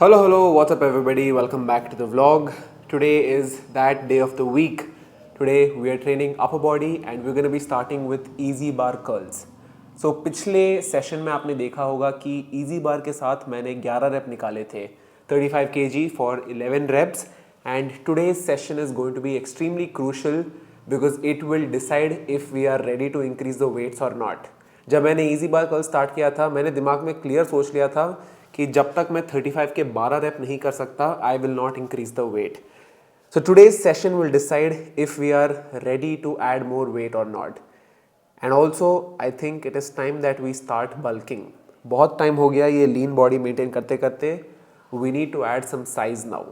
Hello, what's up, everybody? Welcome back to the vlog. Today is that day of the week. Today we are training upper body and we're going to be starting with easy bar curls. So पिछले session में आपने देखा होगा कि easy bar के साथ मैंने 11 rape निकाले थे 35 kg for 11 reps, and today's session is going to be extremely crucial because it will decide if we are ready to increase the weights or not. जब मैंने easy bar curl स्टार्ट किया था मैंने दिमाग में clear सोच लिया था कि जब तक मैं 35 के 12 रेप नहीं कर सकता I will not increase the weight. So today's session will decide if we are ready to add more weight or not. And also I think it is time that we start bulking. बहुत time हो गया ये lean body maintain करते करते. We need to add some size now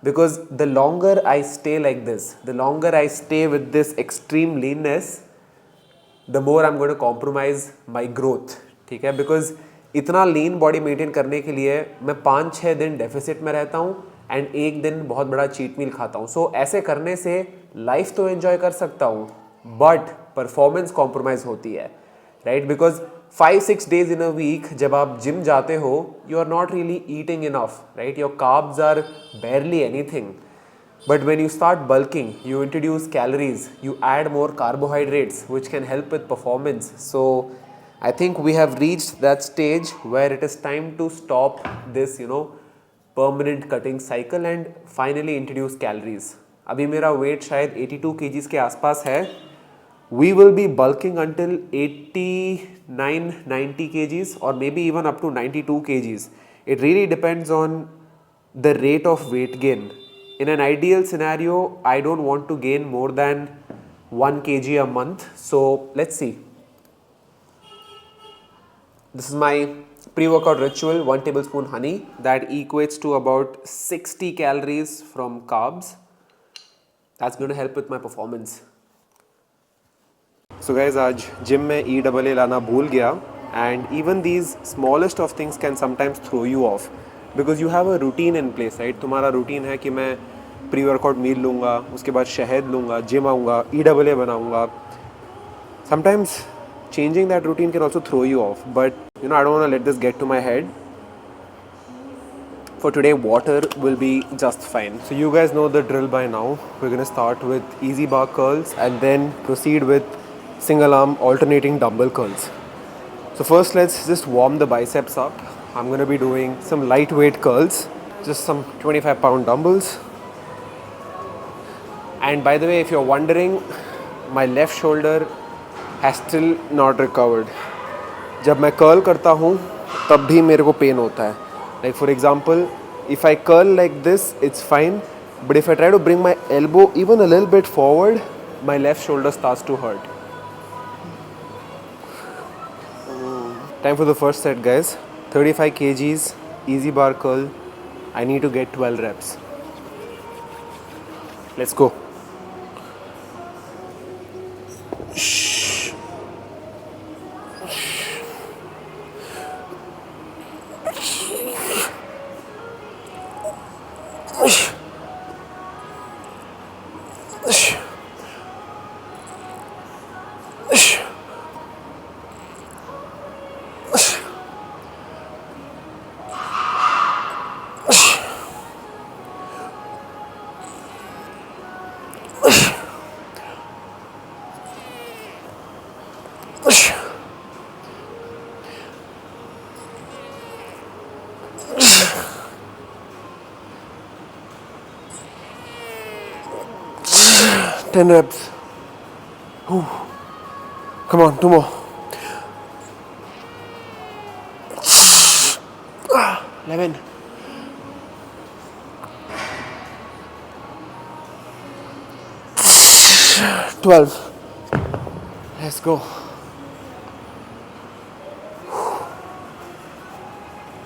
because the longer I stay like this, the longer I stay with this extreme leanness, the more I'm going to compromise my growth. ठीक है, because इतना लीन body maintain करने के लिए मैं 5-6 दिन deficit में रहता हूँ एंड एक दिन बहुत बड़ा चीट मील खाता हूँ. सो ऐसे करने से लाइफ तो एंजॉय कर सकता हूँ बट परफॉर्मेंस कॉम्प्रोमाइज़ होती है, right? Because 5-6 days in a week जब आप जिम जाते हो you are not really eating enough, right? Your carbs are barely anything. But when you start bulking, you introduce calories, you add more carbohydrates, which can help with performance. So I think we have reached that stage where it is time to stop this, permanent cutting cycle and finally introduce calories. अभी मेरा weight शायद 82 kgs के आसपास है. We will be bulking until 89-90 kgs or maybe even up to 92 kgs. It really depends on the rate of weight gain. In an ideal scenario, I don't want to gain more than 1 kg a month. So let's see. This is my pre-workout ritual. 1 tablespoon honey. That equates to about 60 calories from carbs. That's going to help with my performance. So guys, आज gym में EAA लाना भूल गया. And even these smallest of things can sometimes throw you off. Because you have a routine in place, right? तुम्हारा routine है कि मैं pre workout meal लूँगा, उसके बाद शहद लूँगा, जिम आऊँगा, EAA बनाऊँगा. Sometimes changing that routine can also throw you off, but I don't want to let this get to my head. For today, water will be just fine. So you guys know the drill by now. We're going to start with easy bar curls and then proceed with single arm alternating dumbbell curls. So first let's just warm the biceps up. I'm going to be doing some lightweight curls, just some 25-pound dumbbells. And by the way, if you're wondering, my left shoulder has still not recovered. जब मैं curl करता हूँ तब भी मेरे को pain होता है. Like for example, if I curl like this, it's fine. But if I try to bring my elbow even a little bit forward, my left shoulder starts to hurt. Time for the first set, guys. 35 kgs, easy bar curl. I need to get 12 reps. Let's go. Ten reps. Ooh. Come on, 2 more. 11. 12. Let's go.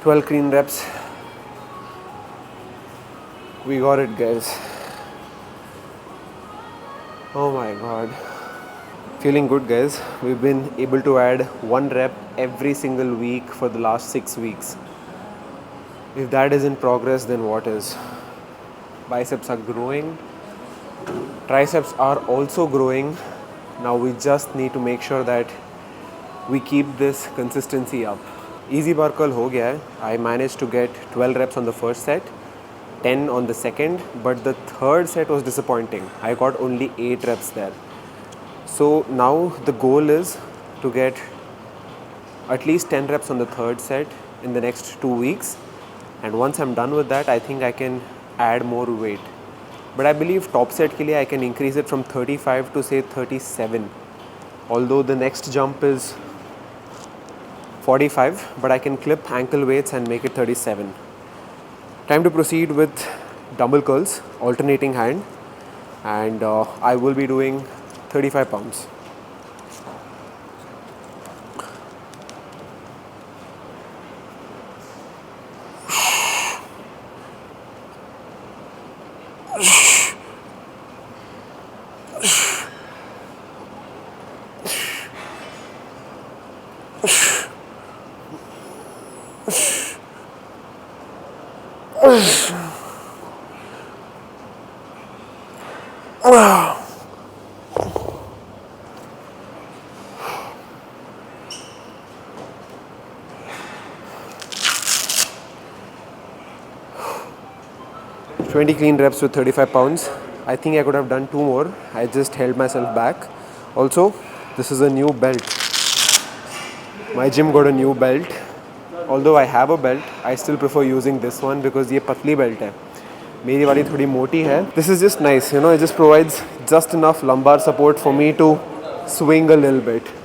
12 clean reps. We got it, guys. Oh my god. Feeling good, guys. We've been able to add 1 rep every single week for the last 6 weeks. If that is in progress, then what is? Biceps are growing. Triceps are also growing. Now we just need to make sure that we keep this consistency up. Easy bar curl हो गया है. I managed to get 12 reps on the first set, 10 on the second, but the third set was disappointing. I got only 8 reps there. So now the goal is to get at least 10 reps on the third set in the next 2 weeks, and once I'm done with that, I think I can add more weight. But I believe top set के लिए I can increase it from 35 to say 37, although the next jump is 45, but I can clip ankle weights and make it 37. Time to proceed with dumbbell curls, alternating hand, and I will be doing 35 pounds. Twenty clean reps with 35 pounds. I think I could have done 2 more. I just held myself back. Also, this is a new belt. My gym got a new belt. Although I have a belt, I still prefer using this one because ये पतली belt है. मेरी वाली थोड़ी मोटी है. This is just nice, you know. It just provides just enough lumbar support for me to swing a little bit.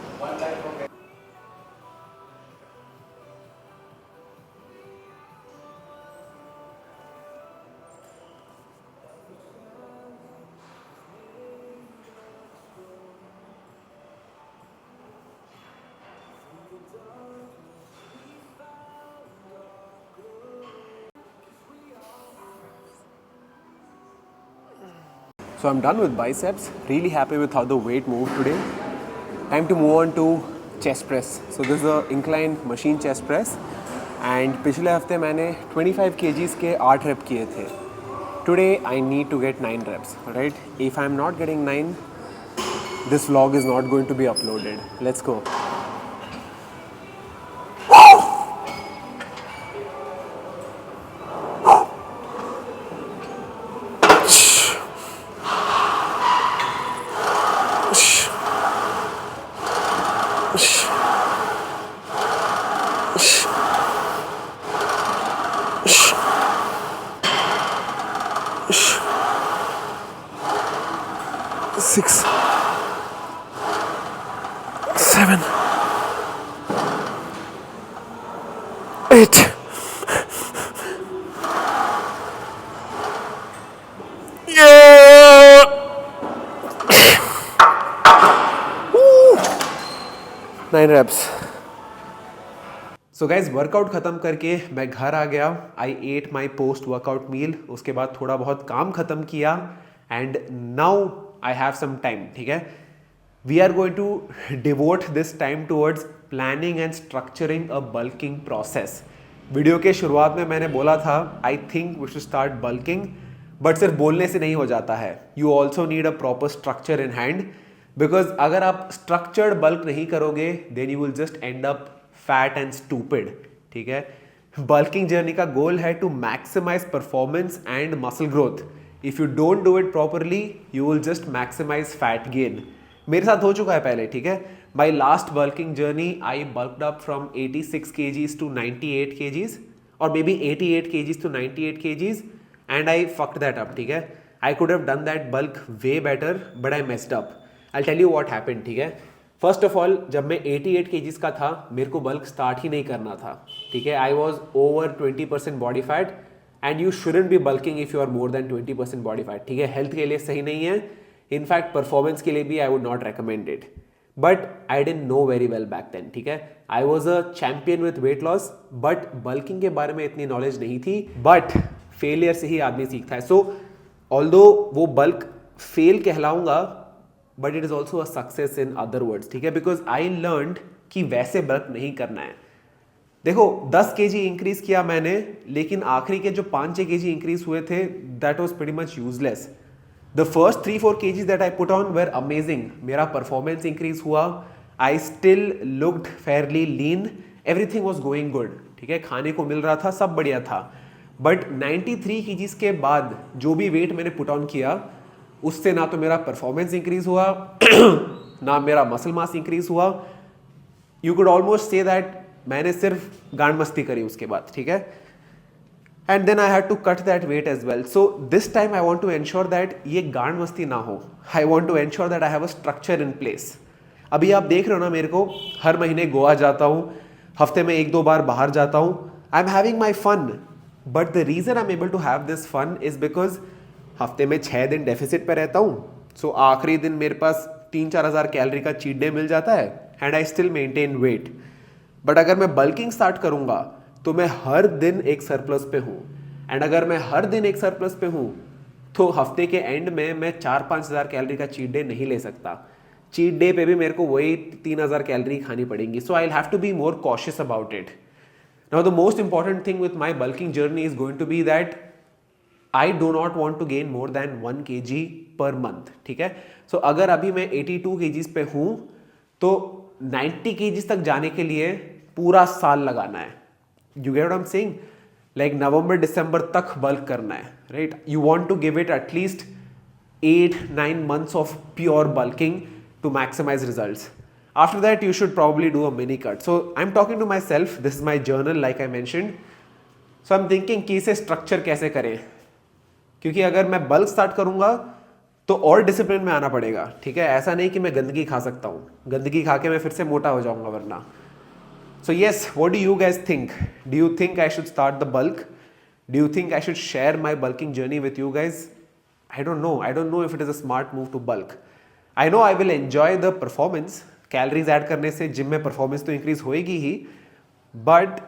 So I'm done with biceps. Really happy with how the weight moved today. Time to move on to chest press. So this is a inclined machine chest press. And पिछले हफ्ते मैंने 25 kgs के 8 reps किए थे. Today I need to get 9 reps. Right? If I'm not getting 9, this vlog is not going to be uploaded. Let's go. Six, 7, 8. Yeah! 9 reps. So guys, workout ख़त्म करके मैं घर आ गया. I ate my post workout meal. उसके बाद थोड़ा बहुत काम ख़त्म किया and now I have some time. ठीक है, we are going to devote this time towards planning and structuring a bulking process. Video के शुरुआत में मैंने बोला था I think we should start bulking, but सिर्फ बोलने से नहीं हो जाता है. You also need a proper structure in hand, because अगर आप स्ट्रक्चर्ड बल्क नहीं करोगे then you will just end up fat and stupid. ठीक है, बल्किंग जर्नी का गोल है to maximize performance and muscle growth. If you don't do it properly you will just maximize fat gain. मेरे साथ हो चुका है पहले. ठीक है, my last bulking journey I bulked up from 86 kgs to 98 kgs और may be 88 kgs to 98 kgs and I fucked that up. ठीक है, I could have done that bulk way better but I messed up. I tell you what happened. ठीक है, first of all जब मैं 88 kgs का था मेरे को बल्क स्टार्ट ही नहीं करना था. ठीक है, I was over 20% body fat and you shouldn't be bulking if you are more than 20% body fat. ठीक है, हेल्थ के लिए सही नहीं है. इनफैक्ट परफॉर्मेंस के लिए भी I would not recommend it. But I didn't know very well back then. ठीक है, I was a champion with weight loss but bulking के बारे में इतनी नॉलेज नहीं थी. बट फेलियर से ही आदमी सीखता है. सो ऑल्दो वो बल्क फेल कहलाऊंगा but it is also a success in other words. ठीक है, बिकॉज आई लर्नड कि वैसे बल्क नहीं करना है. देखो 10 kg इंक्रीज किया मैंने, लेकिन आखिरी के जो 5-6 kg इंक्रीज हुए थे that was pretty much useless. The first 3-4 kgs that I put on were amazing. मेरा परफॉर्मेंस इंक्रीज हुआ, I still looked fairly lean everything was going good, ठीक है, खाने को मिल रहा था, सब बढ़िया था। बट 93 kgs के बाद जो भी वेट मैंने पुट ऑन किया, उससे ना तो मेरा परफॉर्मेंस इंक्रीज हुआ ना मेरा मसल मास इंक्रीज हुआ। You could almost say that मैंने सिर्फ गांड मस्ती करी उसके बाद, ठीक है। And then I had to cut that weight as well. So this time I want to ensure that ये गांड मस्ती ना हो। I want to ensure that I have a structure in place. अभी आप देख रहे हो ना मेरे को, हर महीने गोवा जाता हूँ, हफ्ते में 1-2 बार बाहर जाता हूँ। I am having my fun, but the reason I am able to have this fun is because हफ्ते में 6 दिन डेफिसिट पे रहता हूँ। सो आखिरी दिन मेरे पास 3-4 हज़ार कैलोरी का चीट डे मिल जाता है and I still maintain weight. बट अगर मैं बल्किंग स्टार्ट करूंगा तो मैं हर दिन एक सरप्लस पे हूँ, एंड अगर मैं हर दिन एक सरप्लस पे हूँ तो हफ्ते के एंड में मैं 4-5 हज़ार कैलोरी का चीट डे नहीं ले सकता। चीट डे पे भी मेरे को वही 3,000 कैलोरी खानी पड़ेंगी। So I will have to be more cautious about it. Now the most important thing with my bulking journey is going to be that I do not want to gain more than 1 kg per month, ठीक है। सो अगर अभी मैं 82 kgs पे हूँ तो 90 kgs तक जाने के लिए पूरा साल लगाना है। You get what I am saying? Like नवंबर दिसंबर तक बल्क करना है, right. You want to give it at least 8-9 months of pure bulking to maximize results. After that you should probably do a mini cut. So I'm talking to myself, this is my journal like I mentioned. So I'm thinking कि इसे structure कैसे करें, क्योंकि अगर मैं bulk start करूंगा तो और डिसिप्लिन में आना पड़ेगा, ठीक है। ऐसा नहीं कि मैं गंदगी खा सकता हूँ, गंदगी खा के मैं फिर से मोटा हो जाऊंगा वरना। So yes, what do you guys think? Do you think I should start the bulk? Do you think I should share my bulking journey with you guys? I don't know. I don't know if it is a smart move to bulk. I know I will enjoy the performance. Calories add करने से gym में performance तो increase होएगी ही, but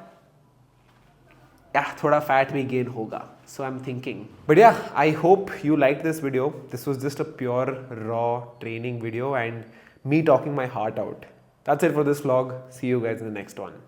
थोड़ा fat भी gain होगा. So I'm thinking. But yeah, I hope you liked this video. This was just a pure raw training video and me talking my heart out. That's it for this vlog. See you guys in the next one.